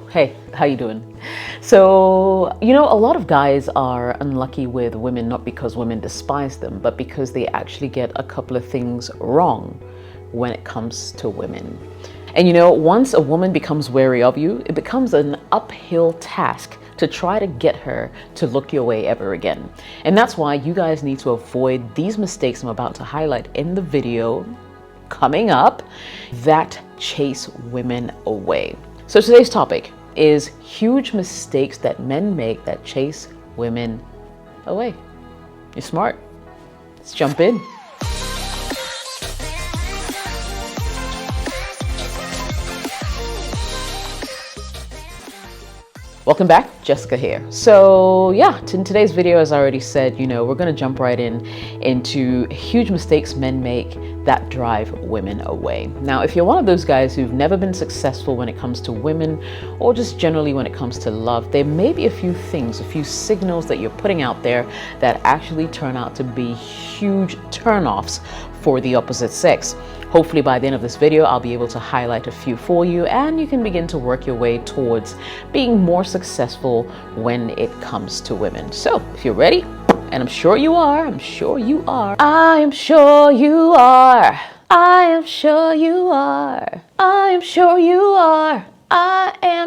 Hey, how you doing? So, a lot of guys are unlucky with women, not because women despise them, but because they actually get a couple of things wrong when it comes to women. And once a woman becomes wary of you, it becomes an uphill task to try to get her to look your way ever again. And that's why you guys need to avoid these mistakes I'm about to highlight in the video coming up that chase women away. So today's topic is huge mistakes that men make that chase women away. You're smart. Let's jump in. Welcome back, Jessica here. So yeah, in today's video, as I already said, we're gonna jump right into huge mistakes men make that drive women away. Now, if you're one of those guys who've never been successful when it comes to women, or just generally when it comes to love, there may be a few things, a few signals that you're putting out there that actually turn out to be huge turnoffs for the opposite sex. Hopefully by the end of this video, I'll be able to highlight a few for you, and you can begin to work your way towards being more successful when it comes to women. So if you're ready, and I'm sure you are, I am sure you are, I am sure you are, I am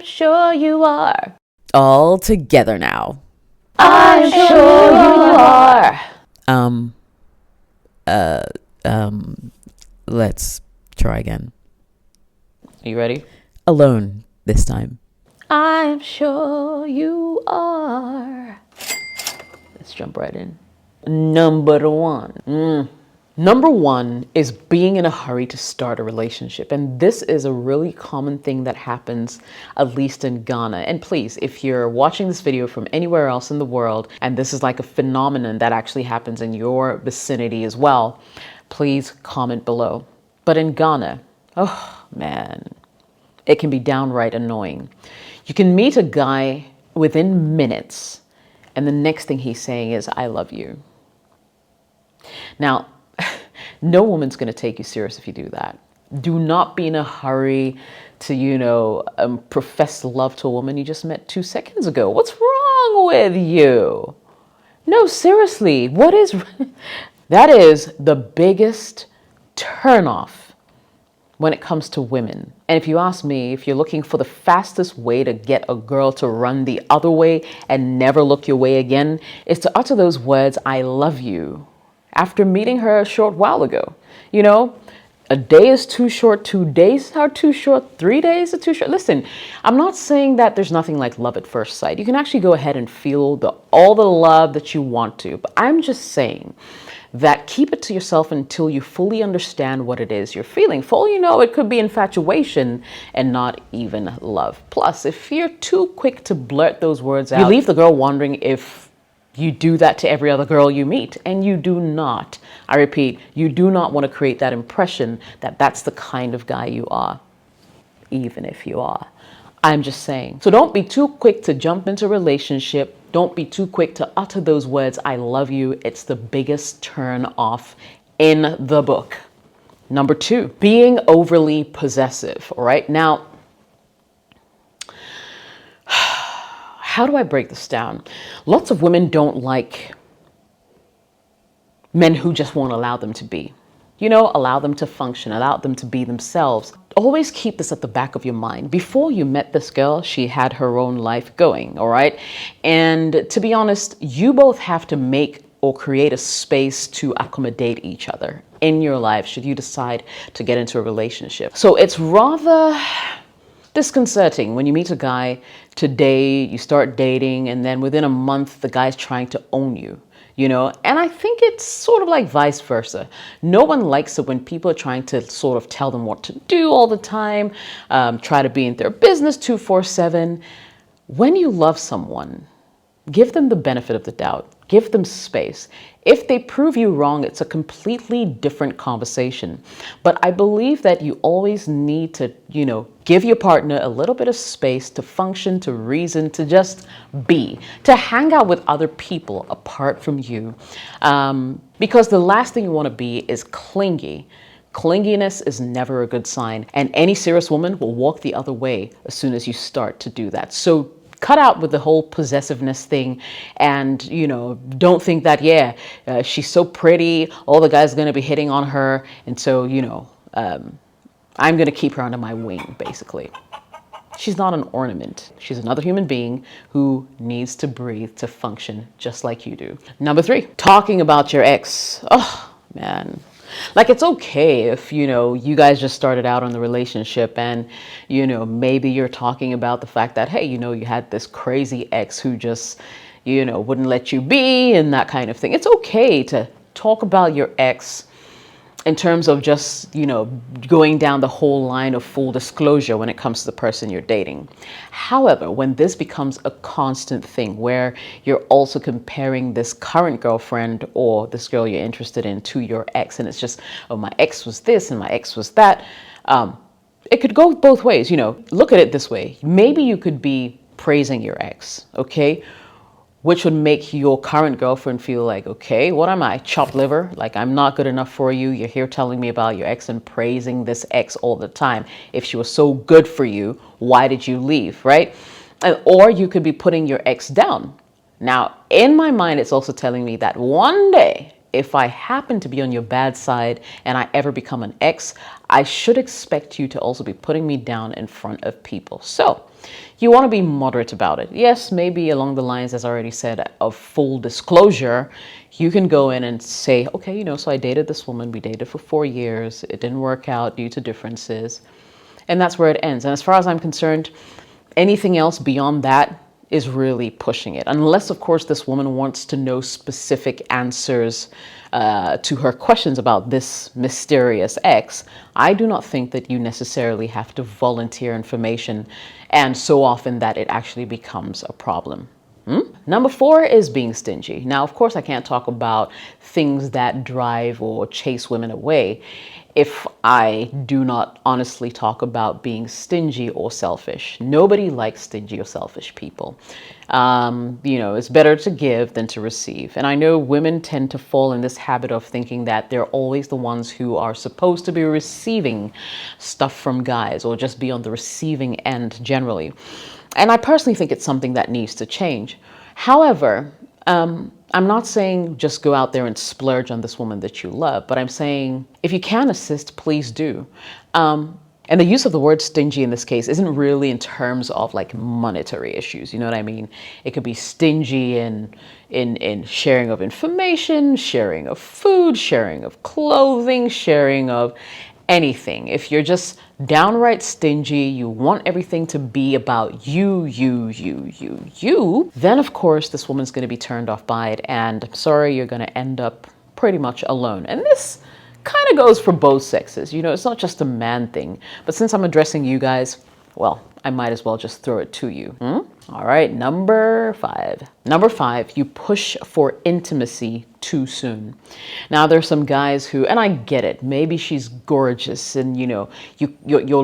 sure you are. All together now. I am sure you are. Let's try again. Are you ready? Alone this time. I am sure you are. Let's jump right in. Number one. Number one is being in a hurry to start a relationship. And this is a really common thing that happens, at least in Ghana. And please, if you're watching this video from anywhere else in the world, and this is like a phenomenon that actually happens in your vicinity as well, please comment below. But in Ghana, oh man, it can be downright annoying. You can meet a guy within minutes, and the next thing he's saying is, I love you. Now, no woman's going to take you serious if you do that. Do not be in a hurry to, profess love to a woman you just met 2 seconds ago. What's wrong with you? No, seriously, what is... That is the biggest turnoff when it comes to women. And if you ask me, if you're looking for the fastest way to get a girl to run the other way and never look your way again, is to utter those words, I love you, after meeting her a short while ago. A day is too short, 2 days are too short, 3 days are too short. Listen, I'm not saying that there's nothing like love at first sight. You can actually go ahead and feel all the love that you want to, but I'm just saying that keep it to yourself until you fully understand what it is you're feeling. For all you know, it could be infatuation and not even love. Plus, if you're too quick to blurt those words out, you leave the girl wondering if you do that to every other girl you meet, and you do not. I repeat, you do not want to create that impression that that's the kind of guy you are, even if you are. I'm just saying. So don't be too quick to jump into a relationship. Don't be too quick to utter those words, I love you. It's the biggest turn off in the book. Number two, being overly possessive. All right. Now, how do I break this down? Lots of women don't like men who just won't allow them to be. Allow them to function, allow them to be themselves. Always keep this at the back of your mind. Before you met this girl, she had her own life going, all right? And to be honest, you both have to make or create a space to accommodate each other in your life should you decide to get into a relationship. So it's rather disconcerting when you meet a guy today, you start dating, and then within a month, the guy's trying to own you. And I think it's sort of like vice versa. No one likes it when people are trying to sort of tell them what to do all the time, try to be in their business 24/7. When you love someone, give them the benefit of the doubt. Give them space. If they prove you wrong, it's a completely different conversation. But I believe that you always need to, give your partner a little bit of space to function, to reason, to just be, to hang out with other people apart from you. Because the last thing you want to be is clingy, Clinginess is never a good sign, and any serious woman will walk the other way as soon as you start to do that. So cut out with the whole possessiveness thing, and don't think that she's so pretty, all the guys are going to be hitting on her, and so I'm going to keep her under my wing, basically. She's not an ornament. She's another human being who needs to breathe to function just like you do. Number 3, talking about your ex. Oh man, like, it's okay if you guys just started out on the relationship, and maybe you're talking about the fact that, hey, you had this crazy ex who just wouldn't let you be, and that kind of thing. It's okay to talk about your ex in terms of just, going down the whole line of full disclosure when it comes to the person you're dating. However, when this becomes a constant thing where you're also comparing this current girlfriend or this girl you're interested in to your ex, and it's just, oh, my ex was this and my ex was that, it could go both ways. Look at it this way. Maybe you could be praising your ex, okay? Which would make your current girlfriend feel like, okay, what am I, chopped liver? Like, I'm not good enough for you. You're here telling me about your ex and praising this ex all the time. If she was so good for you, why did you leave, right? Or you could be putting your ex down. Now, in my mind, it's also telling me that one day, if I happen to be on your bad side and I ever become an ex, I should expect you to also be putting me down in front of people. So you want to be moderate about it. Yes, maybe along the lines, as I already said, of full disclosure. You can go in and say, okay, so I dated this woman. We dated for 4 years. It didn't work out due to differences. And that's where it ends. And as far as I'm concerned, anything else beyond that is really pushing it. Unless, of course, this woman wants to know specific answers to her questions about this mysterious ex. I do not think that you necessarily have to volunteer information, and so often that it actually becomes a problem. Number 4 is being stingy. Now, of course, I can't talk about things that drive or chase women away if I do not honestly talk about being stingy or selfish. Nobody likes stingy or selfish people. It's better to give than to receive. And I know women tend to fall in this habit of thinking that they're always the ones who are supposed to be receiving stuff from guys, or just be on the receiving end generally. And I personally think it's something that needs to change. However, I'm not saying just go out there and splurge on this woman that you love, but I'm saying if you can assist, please do. And the use of the word stingy in this case isn't really in terms of like monetary issues. You know what I mean? It could be stingy in sharing of information, sharing of food, sharing of clothing, sharing of anything. If you're just downright stingy, you want everything to be about you, then of course this woman's going to be turned off by it, and I'm sorry, you're going to end up pretty much alone. And this kind of goes for both sexes. It's not just a man thing, but since I'm addressing you guys, well, I might as well just throw it to you. All right, number 5. Number 5, you push for intimacy too soon. Now, there's some guys who, and I get it, maybe she's gorgeous and your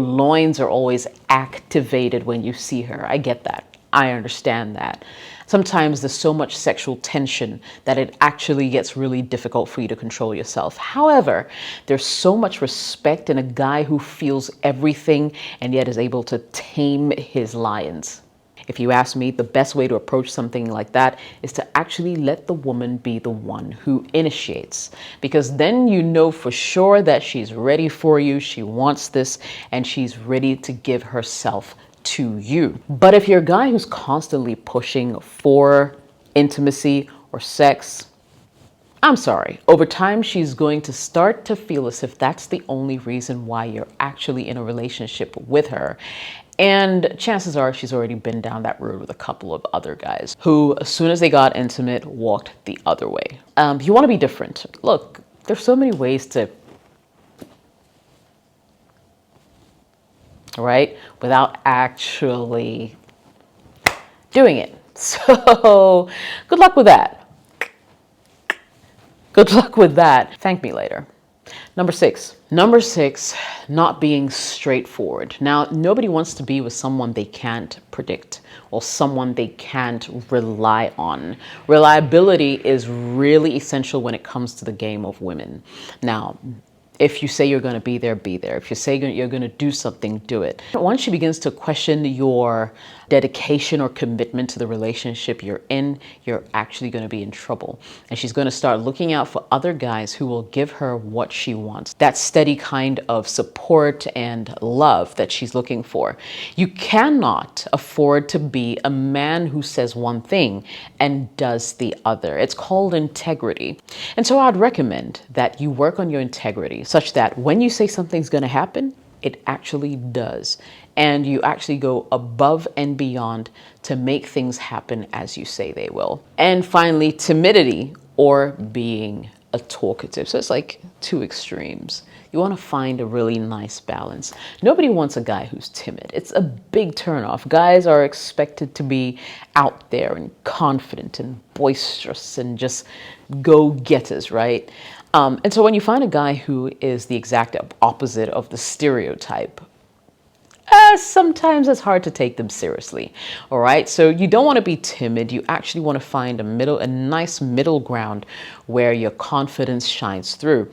loins are always activated when you see her. I get that. I understand that. Sometimes there's so much sexual tension that it actually gets really difficult for you to control yourself. However, there's so much respect in a guy who feels everything and yet is able to tame his lions. If you ask me, the best way to approach something like that is to actually let the woman be the one who initiates, because then you know for sure that she's ready for you, she wants this, and she's ready to give herself to you. But if you're a guy who's constantly pushing for intimacy or sex, I'm sorry, over time she's going to start to feel as if that's the only reason why you're actually in a relationship with her. And chances are she's already been down that road with a couple of other guys who, as soon as they got intimate, walked the other way. You want to be different. Look, there's so many ways to, right, without actually doing it. So good luck with that. Good luck with that. Thank me later. Number 6, not being straightforward. Now, nobody wants to be with someone they can't predict or someone they can't rely on. Reliability is really essential when it comes to the game of women. Now, If you say you're going to be there, be there. If you say you're going to do something, do it. Once she begins to question your dedication or commitment to the relationship you're in, you're actually going to be in trouble. And she's going to start looking out for other guys who will give her what she wants. That steady kind of support and love that she's looking for. You cannot afford to be a man who says one thing and does the other. It's called integrity. And so I'd recommend that you work on your integrity such that when you say something's going to happen, it actually does. And you actually go above and beyond to make things happen as you say they will. And finally, timidity, or being a talkative. So it's like two extremes. You want to find a really nice balance. Nobody wants a guy who's timid. It's a big turnoff. Guys are expected to be out there and confident and boisterous and just go-getters, right? And so when you find a guy who is the exact opposite of the stereotype, sometimes it's hard to take them seriously. All right. So you don't want to be timid. You actually want to find a nice middle ground where your confidence shines through.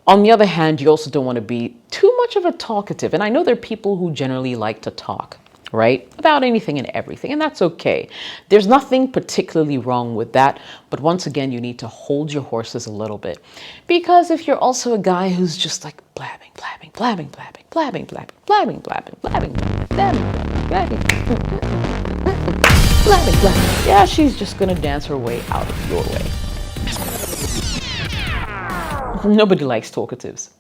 On the other hand, you also don't want to be too much of a talkative. And I know there are people who generally like to talk, right? About anything and everything. And that's okay. There's nothing particularly wrong with that. But once again, you need to hold your horses a little bit. Because if you're also a guy who's just like blabbing, blabbing, blabbing, blabbing, blabbing, blabbing, blabbing, blabbing, blabbing, blabbing, blabbing, blabbing, blabbing, yeah, she's just going to dance her way out of your way. Nobody likes talkatives.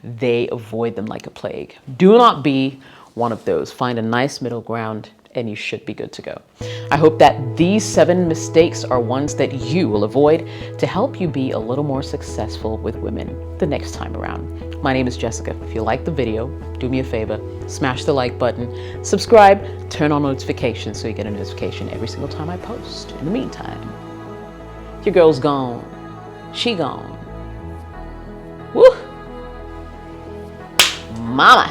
They avoid them like a plague. Do not be one of those. Find a nice middle ground and you should be good to go. I hope that these 7 mistakes are ones that you will avoid to help you be a little more successful with women the next time around. My name is Jessica. If you like the video, do me a favor, smash the like button, subscribe, turn on notifications so you get a notification every single time I post. In the meantime, your girl's gone. She gone. Woo! Mama.